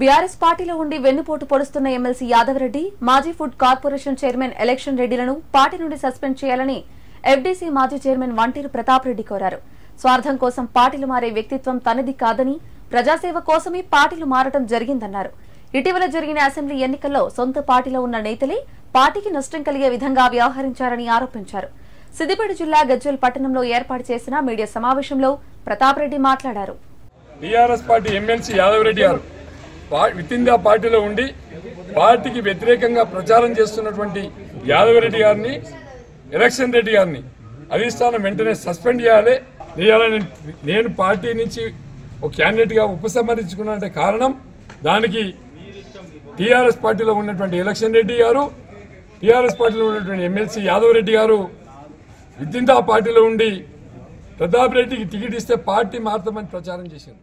BRS పార్టీలో ఉండి వెన్నుపోటు పొడుస్తున్న ఎమ్మెల్సీ యాదవరెడ్డి మాజీ food corporation chairman election రెడ్డిలను party నుండి సస్పెండ్ చేయాలని ఎఫ్డీసీ మాజీ చైర్మన్ వంటేరు ప్రతాప్ రెడ్డి కోరారు. స్వార్థం కోసం పార్టీలు మారే వ్యక్తిత్వం తనది కాదని, ప్రజాసేవ కోసమే పార్టీలు మారటం జరిగిందన్నారు. ఇటీవల జరిగిన అసెంబ్లీ ఎన్నికల్లో సొంత పార్టీలో ఉన్న నేతలే పార్టీకి నష్టం కలిగే విధంగా వ్యవహరించారని ఆరోపించారు. సిద్దిపేట జిల్లా గజ్వేల్ పట్టణంలో ఏర్పాటు చేసిన మీడియా సమావేశంలో ప్రతాప్ రెడ్డి మాట్లాడారు. టీఆర్ఎస్ పార్టీ ఎమ్మెల్సీ యాదవరెడ్డి గారు విత్ ఇన్ ద పార్టీలో ఉండి పార్టీకి వ్యతిరేకంగా ప్రచారం చేస్తున్నటువంటి యాదవరెడ్డి గారిని, ఎలక్షన్ రెడ్డి గారిని అధిష్టానం వెంటనే సస్పెండ్ చేయాలి. నేను పార్టీ నుంచి ఒక క్యాండిడేట్గా ఉపసంహరించుకున్న కారణం దానికి టీఆర్ఎస్ పార్టీలో ఉన్నటువంటి ఎలక్షన్ రెడ్డి గారు, టీఆర్ఎస్ పార్టీలో ఉన్నటువంటి ఎమ్మెల్సీ యాదవరెడ్డి గారు విత్ ఇన్ ద పార్టీలో ఉండి ప్రతాప్ రెడ్డికి టికెట్ ఇస్తే పార్టీ మారుతామని ప్రచారం చేశారు.